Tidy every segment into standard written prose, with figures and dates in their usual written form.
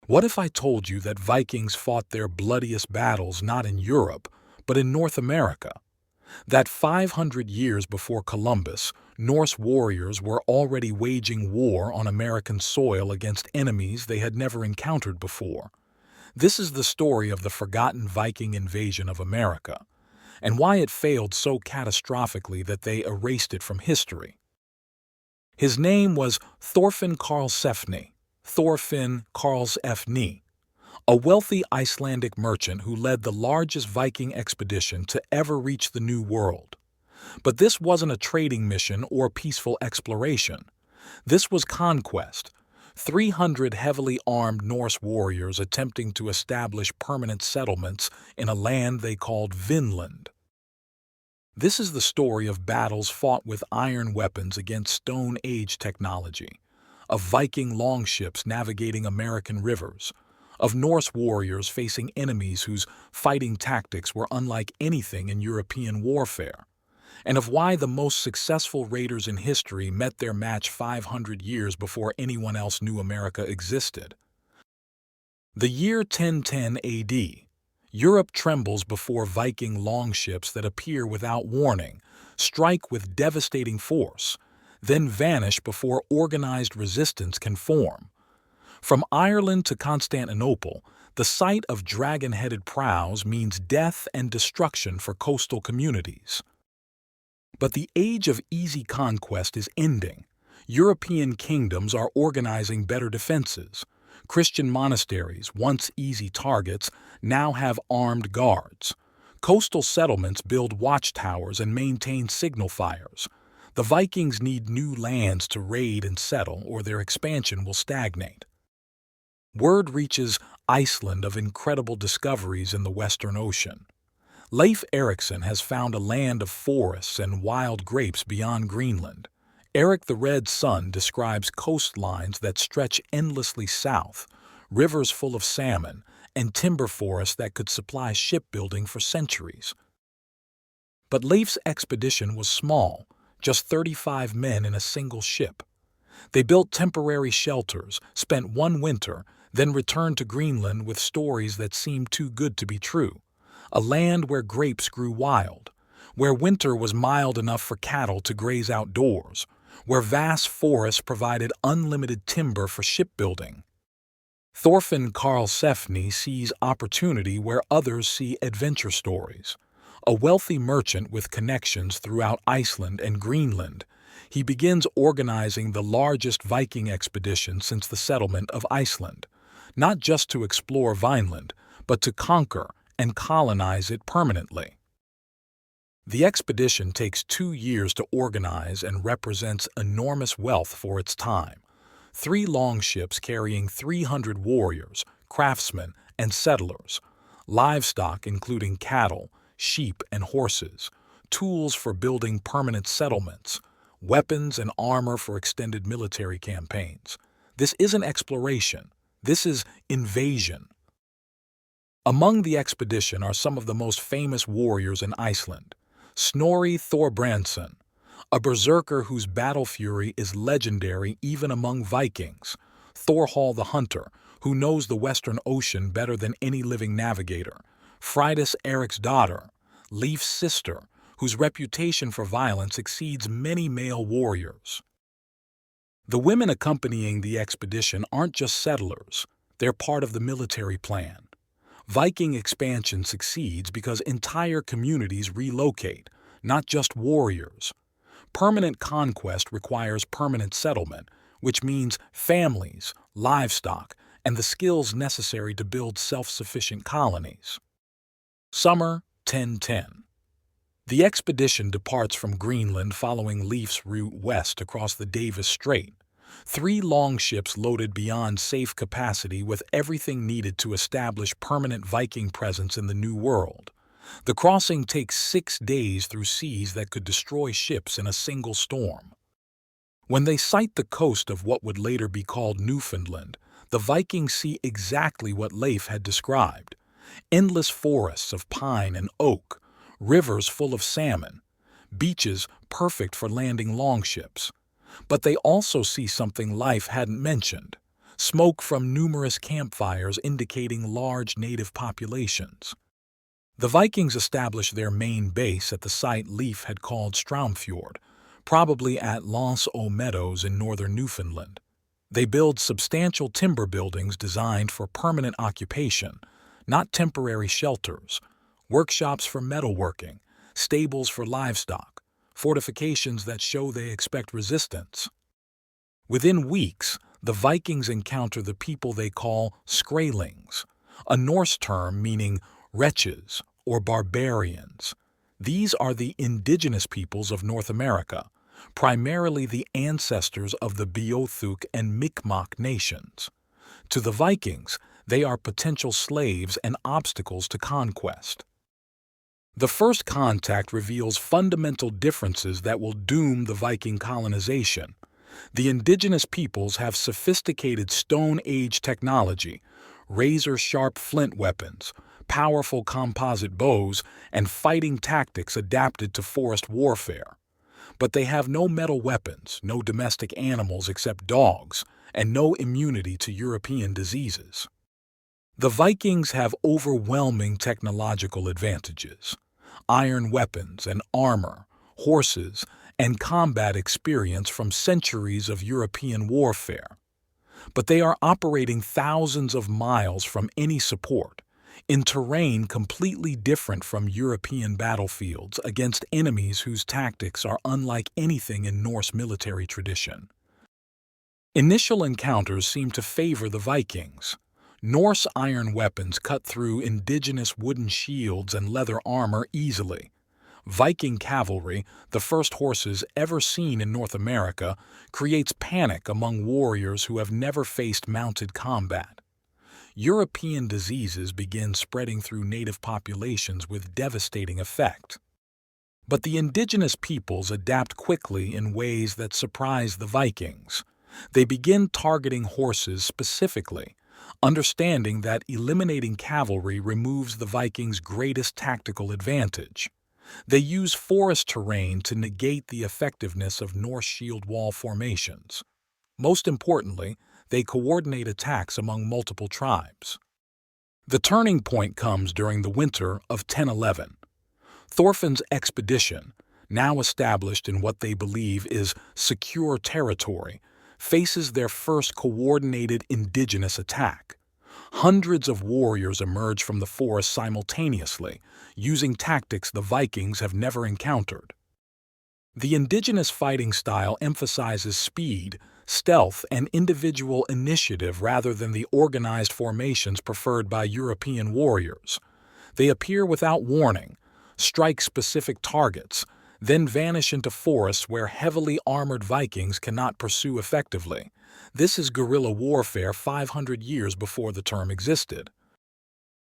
What if I told you that Vikings fought their bloodiest battles not in Europe, but in North America? That 500 years before Columbus, Norse warriors were already waging war on American soil against enemies they had never encountered before. This is the story of the forgotten Viking invasion of America, and why it failed so catastrophically that they erased it from history. His name was Thorfinn Karlsefni, Thorfinn Karlsefni, a wealthy Icelandic merchant who led the largest Viking expedition to ever reach the New World. But this wasn't a trading mission or peaceful exploration. This was conquest. 300 heavily armed Norse warriors attempting to establish permanent settlements in a land they called Vinland. This is the story of battles fought with iron weapons against Stone Age technology, of Viking longships navigating American rivers, of Norse warriors facing enemies whose fighting tactics were unlike anything in European warfare, and of why the most successful raiders in history met their match 500 years before anyone else knew America existed. The year 1010 AD. Europe trembles before Viking longships that appear without warning, strike with devastating force, then vanish before organized resistance can form. From Ireland to Constantinople, the sight of dragon-headed prows means death and destruction for coastal communities. But the age of easy conquest is ending. European kingdoms are organizing better defenses. Christian monasteries, once easy targets, now have armed guards. Coastal settlements build watchtowers and maintain signal fires. The Vikings need new lands to raid and settle, or their expansion will stagnate. Word reaches Iceland of incredible discoveries in the Western Ocean. Leif Erikson has found a land of forests and wild grapes beyond Greenland. Eric the Red Sun describes coastlines that stretch endlessly south, rivers full of salmon, and timber forests that could supply shipbuilding for centuries. But Leif's expedition was small, just 35 men in a single ship. They built temporary shelters, spent one winter, then returned to Greenland with stories that seemed too good to be true. A land where grapes grew wild, where winter was mild enough for cattle to graze outdoors, where vast forests provided unlimited timber for shipbuilding. Thorfinn Karlsefni sees opportunity where others see adventure stories. A wealthy merchant with connections throughout Iceland and Greenland, he begins organizing the largest Viking expedition since the settlement of Iceland, not just to explore Vinland, but to conquer and colonize it permanently. The expedition takes 2 years to organize and represents enormous wealth for its time. 3 longships carrying 300 warriors, craftsmen, and settlers, livestock including cattle, sheep, and horses, tools for building permanent settlements, weapons and armor for extended military campaigns. This isn't exploration. This is invasion. Among the expedition are some of the most famous warriors in Iceland. Snorri Thorbrandsson, a berserker whose battle fury is legendary even among Vikings. Thorhall the Hunter, who knows the Western Ocean better than any living navigator. Freydis Eric's daughter, Leif's sister, whose reputation for violence exceeds many male warriors. The women accompanying the expedition aren't just settlers, they're part of the military plan. Viking expansion succeeds because entire communities relocate, not just warriors. Permanent conquest requires permanent settlement, which means families, livestock, and the skills necessary to build self-sufficient colonies. Summer 1010. The expedition departs from Greenland following Leif's route west across the Davis Strait. 3 longships loaded beyond safe capacity with everything needed to establish permanent Viking presence in the New World. The crossing takes 6 days through seas that could destroy ships in a single storm. When they sight the coast of what would later be called Newfoundland, the Vikings see exactly what Leif had described: endless forests of pine and oak, rivers full of salmon, beaches perfect for landing longships. But they also see something Leif hadn't mentioned: smoke from numerous campfires indicating large native populations. The Vikings established their main base at the site Leif had called Straumfjord, probably at Lance aux Meadows in northern Newfoundland. They build substantial timber buildings designed for permanent occupation, not temporary shelters, workshops for metalworking, stables for livestock, fortifications that show they expect resistance. Within weeks, the Vikings encounter the people they call Skrælings, a Norse term meaning wretches or barbarians. These are the indigenous peoples of North America, primarily the ancestors of the Beothuk and Mi'kmaq nations. To the Vikings, they are potential slaves and obstacles to conquest. The first contact reveals fundamental differences that will doom the Viking colonization. The indigenous peoples have sophisticated Stone Age technology, razor-sharp flint weapons, powerful composite bows, and fighting tactics adapted to forest warfare. But they have no metal weapons, no domestic animals except dogs, and no immunity to European diseases. The Vikings have overwhelming technological advantages: iron weapons and armor, horses, and combat experience from centuries of European warfare. But they are operating thousands of miles from any support, in terrain completely different from European battlefields against enemies whose tactics are unlike anything in Norse military tradition. Initial encounters seem to favor the Vikings. Norse iron weapons cut through indigenous wooden shields and leather armor easily. Viking cavalry, the first horses ever seen in North America, creates panic among warriors who have never faced mounted combat. European diseases begin spreading through native populations with devastating effect. But the indigenous peoples adapt quickly in ways that surprise the Vikings. They begin targeting horses specifically, understanding that eliminating cavalry removes the Vikings' greatest tactical advantage. They use forest terrain to negate the effectiveness of Norse shield wall formations. Most importantly, they coordinate attacks among multiple tribes. The turning point comes during the winter of 1011. Thorfinn's expedition, now established in what they believe is secure territory, faces their first coordinated indigenous attack. Hundreds of warriors emerge from the forest simultaneously, using tactics the Vikings have never encountered. The indigenous fighting style emphasizes speed, stealth, and individual initiative rather than the organized formations preferred by European warriors. They appear without warning, strike specific targets, then vanish into forests where heavily armored Vikings cannot pursue effectively. This is guerrilla warfare 500 years before the term existed.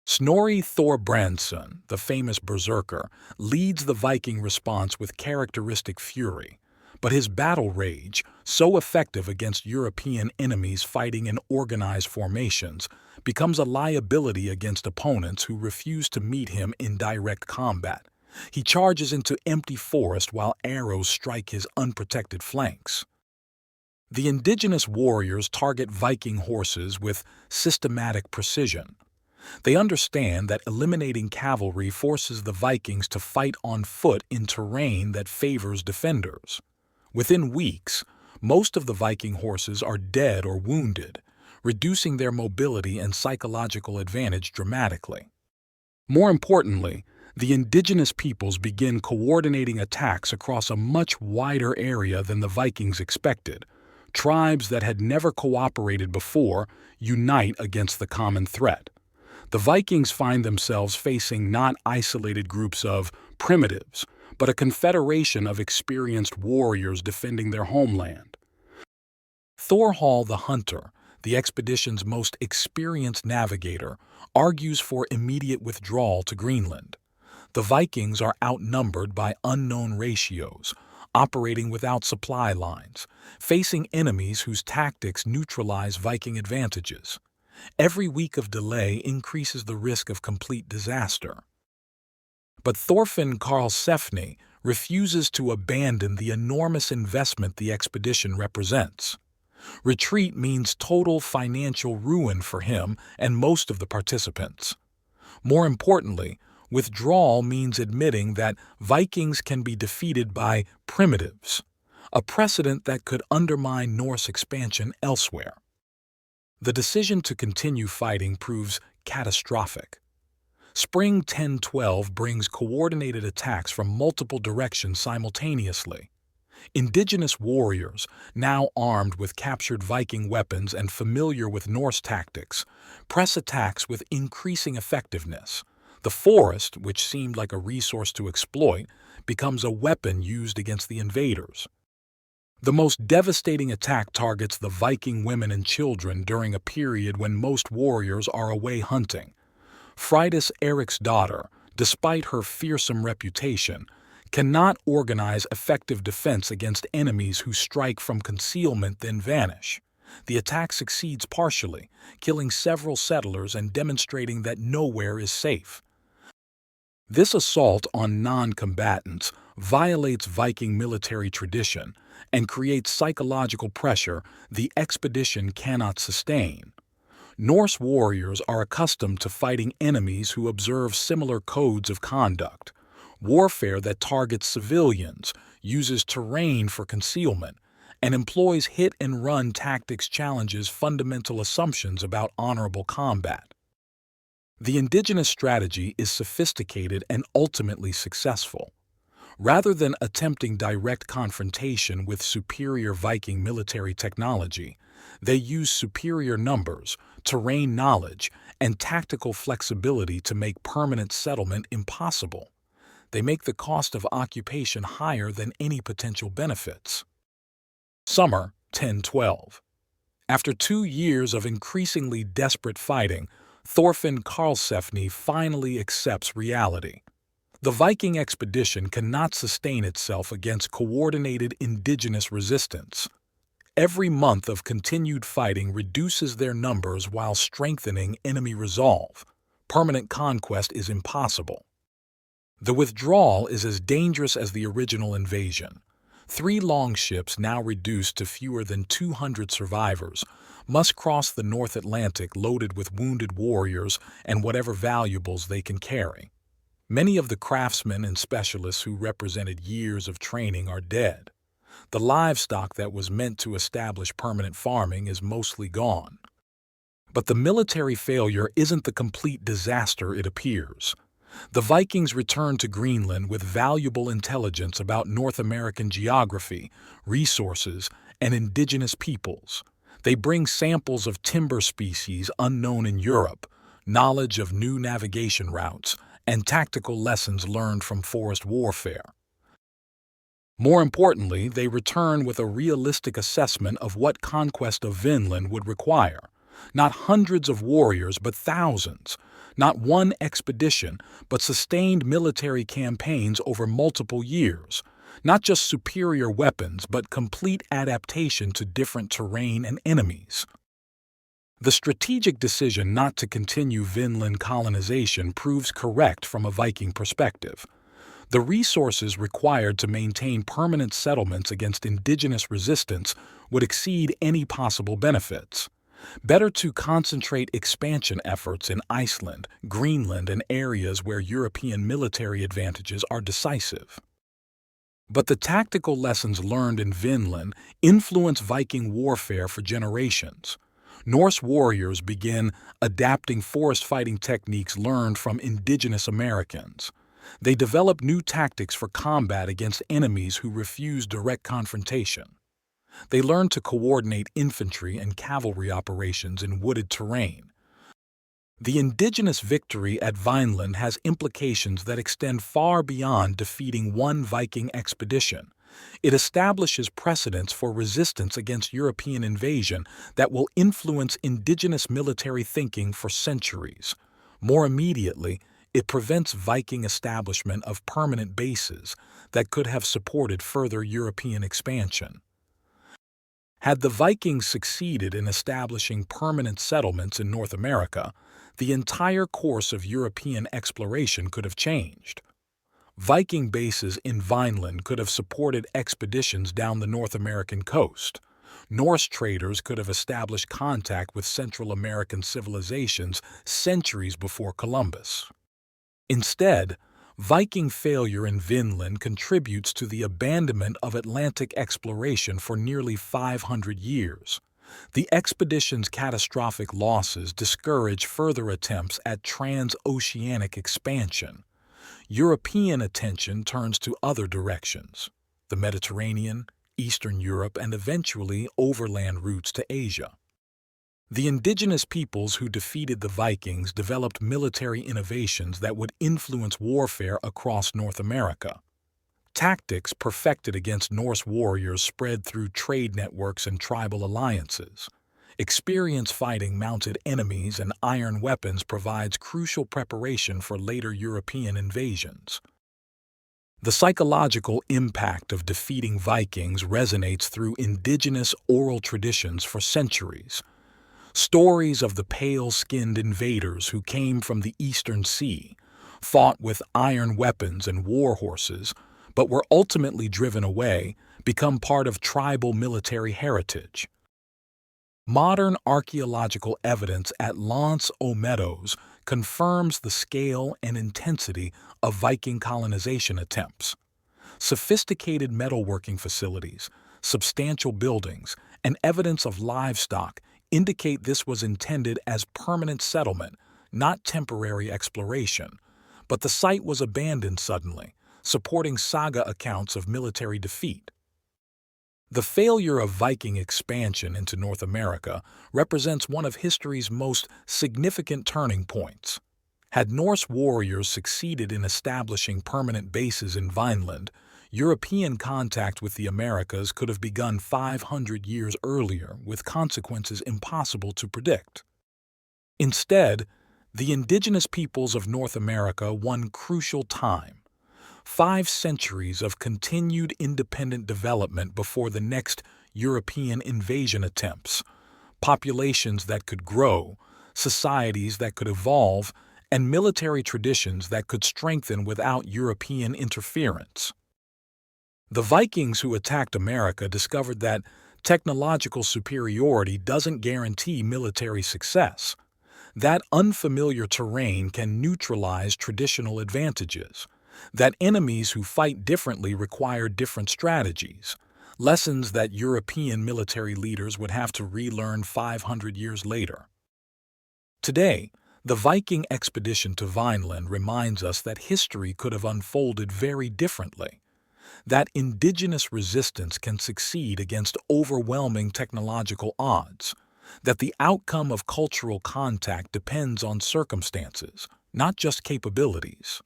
Snorri Thorbrandsson, the famous berserker, leads the Viking response with characteristic fury. But his battle rage, so effective against European enemies fighting in organized formations, becomes a liability against opponents who refuse to meet him in direct combat. He charges into empty forest while arrows strike his unprotected flanks. The indigenous warriors target Viking horses with systematic precision. They understand that eliminating cavalry forces the Vikings to fight on foot in terrain that favors defenders. Within weeks, most of the Viking horses are dead or wounded, reducing their mobility and psychological advantage dramatically. More importantly, the indigenous peoples begin coordinating attacks across a much wider area than the Vikings expected. Tribes that had never cooperated before unite against the common threat. The Vikings find themselves facing not isolated groups of primitives, but a confederation of experienced warriors defending their homeland. Thorhall the Hunter, the expedition's most experienced navigator, argues for immediate withdrawal to Greenland. The Vikings are outnumbered by unknown ratios, operating without supply lines, facing enemies whose tactics neutralize Viking advantages. Every week of delay increases the risk of complete disaster. But Thorfinn Karlsefni refuses to abandon the enormous investment the expedition represents. Retreat means total financial ruin for him and most of the participants. More importantly, withdrawal means admitting that Vikings can be defeated by primitives, a precedent that could undermine Norse expansion elsewhere. The decision to continue fighting proves catastrophic. Spring 1012 brings coordinated attacks from multiple directions simultaneously. Indigenous warriors, now armed with captured Viking weapons and familiar with Norse tactics, press attacks with increasing effectiveness. The forest, which seemed like a resource to exploit, becomes a weapon used against the invaders. The most devastating attack targets the Viking women and children during a period when most warriors are away hunting. Freydis Eric's daughter, despite her fearsome reputation, cannot organize effective defense against enemies who strike from concealment then vanish. The attack succeeds partially, killing several settlers and demonstrating that nowhere is safe. This assault on non-combatants violates Viking military tradition and creates psychological pressure the expedition cannot sustain. Norse warriors are accustomed to fighting enemies who observe similar codes of conduct. Warfare that targets civilians, uses terrain for concealment, and employs hit-and-run tactics challenges fundamental assumptions about honorable combat. The indigenous strategy is sophisticated and ultimately successful. Rather than attempting direct confrontation with superior Viking military technology, they use superior numbers, terrain knowledge, and tactical flexibility to make permanent settlement impossible. They make the cost of occupation higher than any potential benefits. Summer 1012. After 2 years of increasingly desperate fighting, Thorfinn Karlsefni finally accepts reality. The Viking expedition cannot sustain itself against coordinated indigenous resistance. Every month of continued fighting reduces their numbers while strengthening enemy resolve. Permanent conquest is impossible. The withdrawal is as dangerous as the original invasion. 3 longships, now reduced to fewer than 200 survivors, must cross the North Atlantic loaded with wounded warriors and whatever valuables they can carry. Many of the craftsmen and specialists who represented years of training are dead. The livestock that was meant to establish permanent farming is mostly gone. But the military failure isn't the complete disaster it appears. The Vikings returned to Greenland with valuable intelligence about North American geography, resources, and indigenous peoples. They bring samples of timber species unknown in Europe, knowledge of new navigation routes, and tactical lessons learned from forest warfare. More importantly, they return with a realistic assessment of what conquest of Vinland would require. Not hundreds of warriors, but thousands. Not one expedition, but sustained military campaigns over multiple years. Not just superior weapons, but complete adaptation to different terrain and enemies. The strategic decision not to continue Vinland colonization proves correct from a Viking perspective. The resources required to maintain permanent settlements against indigenous resistance would exceed any possible benefits. Better to concentrate expansion efforts in Iceland, Greenland, and areas where European military advantages are decisive. But the tactical lessons learned in Vinland influence Viking warfare for generations. Norse warriors begin adapting forest fighting techniques learned from indigenous Americans. They develop new tactics for combat against enemies who refuse direct confrontation. They learn to coordinate infantry and cavalry operations in wooded terrain. The indigenous victory at Vinland has implications that extend far beyond defeating one Viking expedition. It establishes precedents for resistance against European invasion that will influence indigenous military thinking for centuries. More immediately, it prevents Viking establishment of permanent bases that could have supported further European expansion. Had the Vikings succeeded in establishing permanent settlements in North America, the entire course of European exploration could have changed. Viking bases in Vinland could have supported expeditions down the North American coast. Norse traders could have established contact with Central American civilizations centuries before Columbus. Instead, Viking failure in Vinland contributes to the abandonment of Atlantic exploration for nearly 500 years. The expedition's catastrophic losses discourage further attempts at transoceanic expansion. European attention turns to other directions: the Mediterranean, Eastern Europe, and eventually overland routes to Asia. The indigenous peoples who defeated the Vikings developed military innovations that would influence warfare across North America. Tactics perfected against Norse warriors spread through trade networks and tribal alliances. Experience fighting mounted enemies and iron weapons provides crucial preparation for later European invasions. The psychological impact of defeating Vikings resonates through indigenous oral traditions for centuries. Stories of the pale-skinned invaders who came from the Eastern Sea, fought with iron weapons and war horses, but were ultimately driven away, become part of tribal military heritage. Modern archaeological evidence at L'Anse aux Meadows confirms the scale and intensity of Viking colonization attempts. Sophisticated metalworking facilities, substantial buildings, and evidence of livestock indicate this was intended as permanent settlement, not temporary exploration. But the site was abandoned suddenly, supporting saga accounts of military defeat. The failure of Viking expansion into North America represents one of history's most significant turning points. Had Norse warriors succeeded in establishing permanent bases in Vinland, European contact with the Americas could have begun 500 years earlier, with consequences impossible to predict. Instead, the indigenous peoples of North America won crucial time: 5 centuries of continued independent development before the next European invasion attempts, populations that could grow, societies that could evolve, and military traditions that could strengthen without European interference. The Vikings who attacked America discovered that technological superiority doesn't guarantee military success. That unfamiliar terrain can neutralize traditional advantages. That enemies who fight differently require different strategies, lessons that European military leaders would have to relearn 500 years later. Today, the Viking expedition to Vinland reminds us that history could have unfolded very differently. That indigenous resistance can succeed against overwhelming technological odds. That the outcome of cultural contact depends on circumstances, not just capabilities.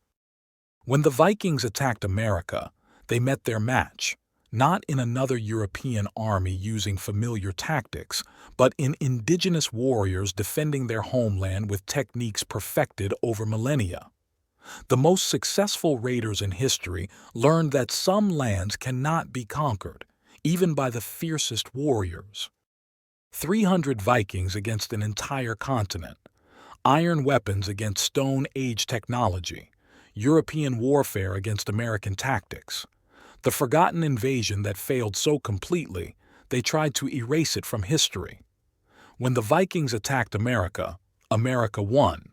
When the Vikings attacked America, they met their match, not in another European army using familiar tactics, but in indigenous warriors defending their homeland with techniques perfected over millennia. The most successful raiders in history learned that some lands cannot be conquered, even by the fiercest warriors. 300 Vikings against an entire continent, iron weapons against Stone Age technology, European warfare against American tactics. The forgotten invasion that failed so completely, they tried to erase it from history. When the Vikings attacked America, America won.